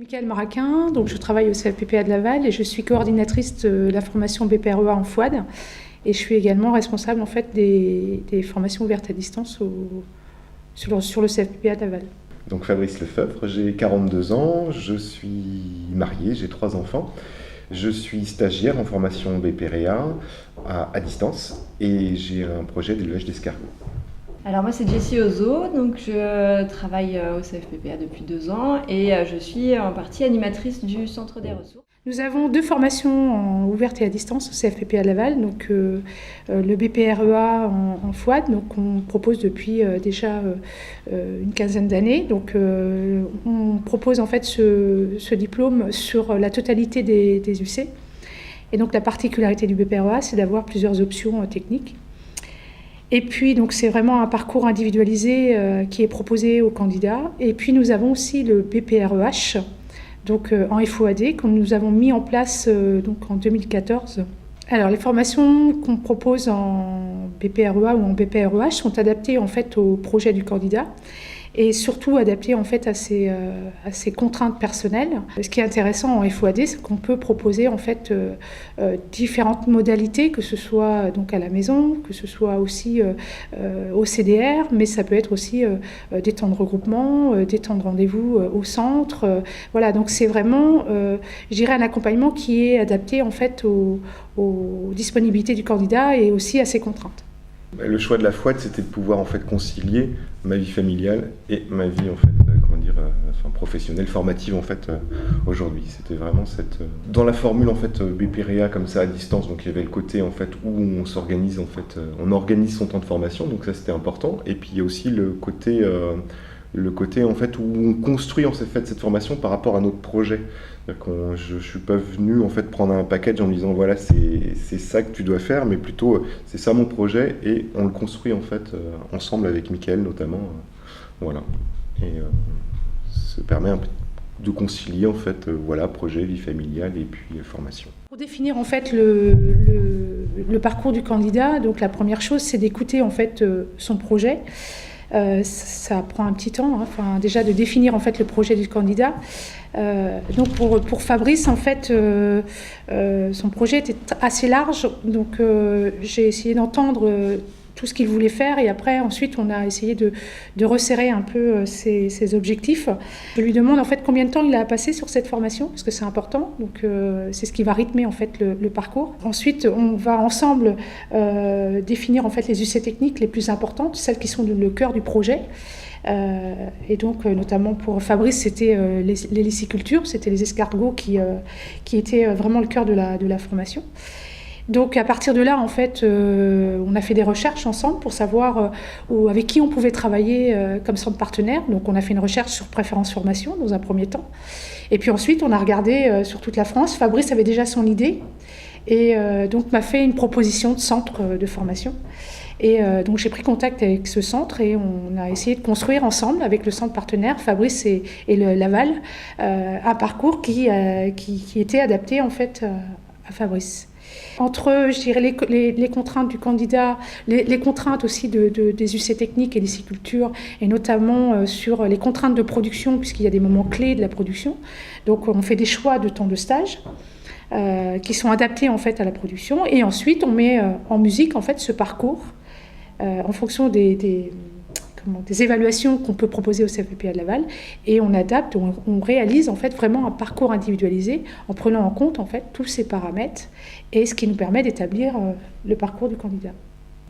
Michaëlle Maraquin, donc je travaille au CFPPA de Laval et je suis coordinatrice de la formation BPREA en FOAD et je suis également responsable en fait des formations ouvertes à distance sur le CFPPA de Laval. Donc Fabrice Lefebvre, j'ai 42 ans, je suis marié, j'ai 3 enfants. Je suis stagiaire en formation BPREA à distance et j'ai un projet d'élevage d'escargots. Alors moi c'est Jessie Ozo, donc je travaille au CFPPA depuis 2 ans et je suis en partie animatrice du Centre des ressources. Nous avons 2 formations ouvertes et à distance au CFPPA Laval, donc le BPREA en FOAD, donc on propose depuis déjà une quinzaine d'années. Donc on propose en fait ce diplôme sur la totalité des UC. Et donc la particularité du BPREA, c'est d'avoir plusieurs options techniques. Et puis, donc, c'est vraiment un parcours individualisé qui est proposé aux candidats. Et puis, nous avons aussi le BPREH, donc en FOAD, que nous avons mis en place donc en 2014. Alors, les formations qu'on propose en BPREA ou en BPREH sont adaptées en fait au projet du candidat et surtout adaptées en fait à ses contraintes personnelles. Ce qui est intéressant en FOAD, c'est qu'on peut proposer en fait différentes modalités, que ce soit donc à la maison, que ce soit aussi au CDR, mais ça peut être aussi des temps de regroupement, des temps de rendez-vous au centre. Voilà, donc c'est vraiment, je dirais, un accompagnement qui est adapté en fait aux disponibilités du candidat et aussi à ses contraintes. Le choix de la FOAD, c'était de pouvoir en fait concilier ma vie familiale et ma vie en fait, professionnelle, formative en fait aujourd'hui. C'était vraiment dans la formule en fait BPREA comme ça à distance. Donc il y avait le côté en fait où on s'organise en fait, on organise son temps de formation. Donc ça c'était important. Et puis il y a aussi le côté en fait où on construit en fait cette formation par rapport à notre projet. Je ne suis pas venu en fait prendre un package en me disant voilà c'est ça que tu dois faire, mais plutôt c'est ça mon projet et on le construit en fait ensemble avec Michaëlle notamment, voilà. Et ça permet un peu de concilier en fait projet, vie familiale et puis formation. Pour définir en fait le parcours du candidat, donc la première chose c'est d'écouter en fait son projet. Ça prend un petit temps, déjà de définir en fait le projet du candidat. Donc pour Fabrice, en fait, son projet était assez large, donc j'ai essayé d'entendre tout ce qu'il voulait faire et après, ensuite, on a essayé de resserrer un peu ses objectifs. Je lui demande en fait combien de temps il a passé sur cette formation, parce que c'est important, donc c'est ce qui va rythmer en fait le parcours. Ensuite, on va ensemble définir en fait les UC techniques les plus importantes, celles qui sont le cœur du projet. Et donc notamment pour Fabrice c'était les licicultures, c'était les escargots qui étaient vraiment le cœur de la formation. Donc à partir de là en fait on a fait des recherches ensemble pour savoir avec qui on pouvait travailler comme centre partenaire. Donc on a fait une recherche sur préférence formation dans un premier temps et puis ensuite on a regardé sur toute la France. Fabrice avait déjà son idée et donc m'a fait une proposition de centre de formation. Et donc j'ai pris contact avec ce centre et on a essayé de construire ensemble avec le centre partenaire, Fabrice et le Laval, un parcours qui était adapté en fait à Fabrice. Entre, je dirais, les contraintes du candidat, les contraintes aussi des UC techniques et des licicultures, et notamment sur les contraintes de production, puisqu'il y a des moments clés de la production. Donc on fait des choix de temps de stage qui sont adaptés en fait à la production, et ensuite on met en musique en fait ce parcours en fonction des évaluations qu'on peut proposer au CFPPA de Laval, et on adapte, on réalise en fait vraiment un parcours individualisé en prenant en compte en fait tous ces paramètres et ce qui nous permet d'établir le parcours du candidat.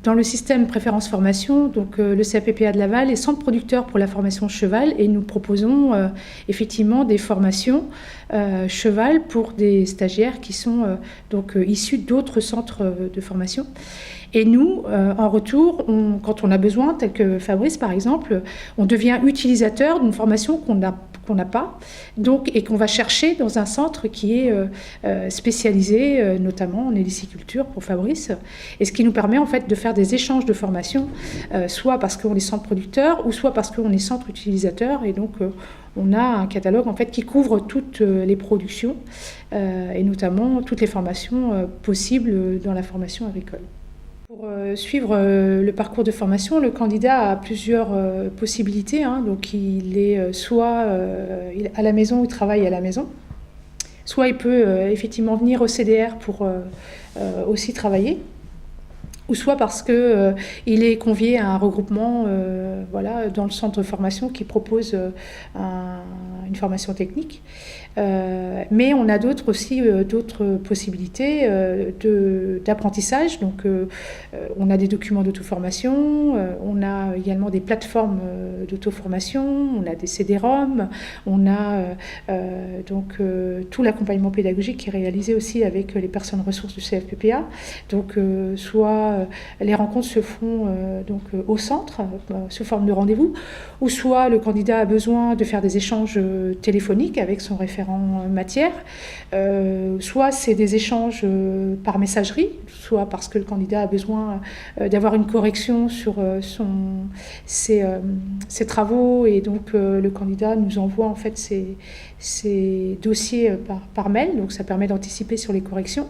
Dans le système préférence formation, donc le CFPPA de Laval est centre producteur pour la formation cheval et nous proposons effectivement des formations cheval pour des stagiaires qui sont issus d'autres centres de formation. Et nous, en retour, quand on a besoin, tel que Fabrice par exemple, on devient utilisateur d'une formation qu'on n'a pas, et qu'on va chercher dans un centre qui est spécialisé, notamment en héliciculture pour Fabrice, et ce qui nous permet en fait de faire des échanges de formation, soit parce qu'on est centre producteur, ou soit parce qu'on est centre utilisateur, et donc on a un catalogue en fait qui couvre toutes les productions, et notamment toutes les formations possibles dans la formation agricole. Pour suivre le parcours de formation, le candidat a plusieurs possibilités. Donc il est soit à la maison, il travaille à la maison, soit il peut effectivement venir au CDR pour aussi travailler, ou soit parce qu'il est convié à un regroupement dans le centre de formation qui propose une formation technique. Mais on a d'autres possibilités d'apprentissage. Donc, on a des documents d'auto-formation, on a également des plateformes d'auto-formation, on a des CD-ROM, on a tout l'accompagnement pédagogique qui est réalisé aussi avec les personnes ressources du CFPPA. Donc, soit les rencontres se font au centre, sous forme de rendez-vous, ou soit le candidat a besoin de faire des échanges téléphoniques avec son référent matière, soit c'est des échanges par messagerie, soit parce que le candidat a besoin d'avoir une correction sur ses travaux, et donc le candidat nous envoie en fait ses dossiers par mail, donc ça permet d'anticiper sur les corrections.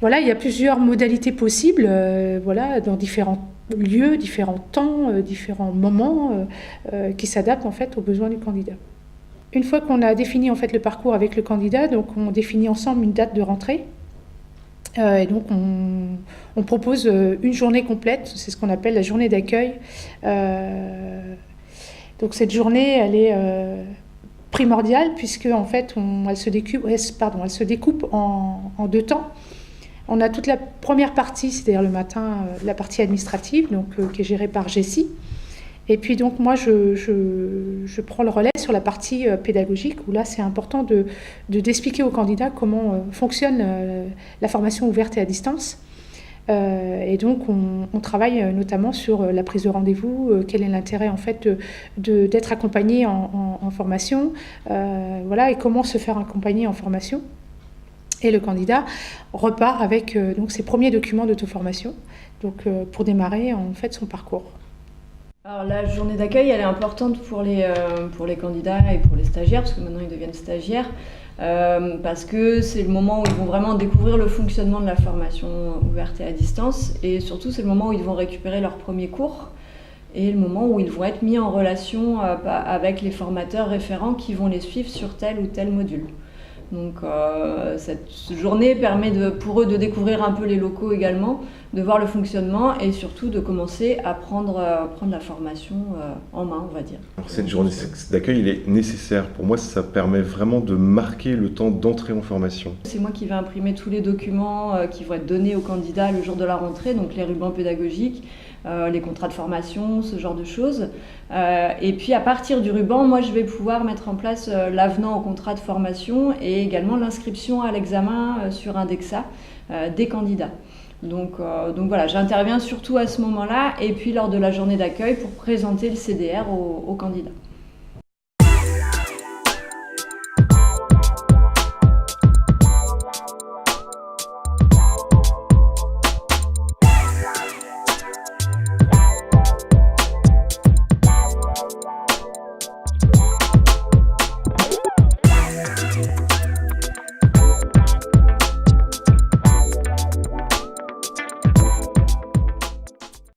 Voilà, il y a plusieurs modalités possibles, dans différents lieux, différents temps, différents moments qui s'adaptent en fait aux besoins du candidat. Une fois qu'on a défini en fait le parcours avec le candidat, donc on définit ensemble une date de rentrée. Et donc on propose une journée complète, c'est ce qu'on appelle la journée d'accueil. Donc cette journée, elle est primordiale puisque en fait elle se découpe en deux temps. On a toute la première partie, c'est-à-dire le matin, la partie administrative, donc qui est gérée par Jessie. Et puis donc moi je prends le relais sur la partie pédagogique, où là c'est important d'expliquer aux candidats comment fonctionne la formation ouverte et à distance. Et donc on travaille notamment sur la prise de rendez-vous, quel est l'intérêt en fait d'être accompagné en formation, et comment se faire accompagner en formation. Et le candidat repart avec donc ses premiers documents d'auto-formation, pour démarrer en fait son parcours. Alors la journée d'accueil, elle est importante pour les candidats et pour les stagiaires, parce que maintenant ils deviennent stagiaires, parce que c'est le moment où ils vont vraiment découvrir le fonctionnement de la formation ouverte et à distance, et surtout c'est le moment où ils vont récupérer leurs premiers cours, et le moment où ils vont être mis en relation avec les formateurs référents qui vont les suivre sur tel ou tel module. Donc cette journée permet pour eux de découvrir un peu les locaux également, de voir le fonctionnement et surtout de commencer à prendre la formation en main, on va dire. Alors, cette journée d'accueil, il est nécessaire. Pour moi, ça permet vraiment de marquer le temps d'entrée en formation. C'est moi qui vais imprimer tous les documents qui vont être donnés aux candidats le jour de la rentrée, donc les rubans pédagogiques, les contrats de formation, ce genre de choses. Et puis à partir du ruban, moi je vais pouvoir mettre en place l'avenant au contrat de formation et également l'inscription à l'examen sur Indexa des candidats. Donc voilà, j'interviens surtout à ce moment-là et puis lors de la journée d'accueil pour présenter le CDR aux candidats.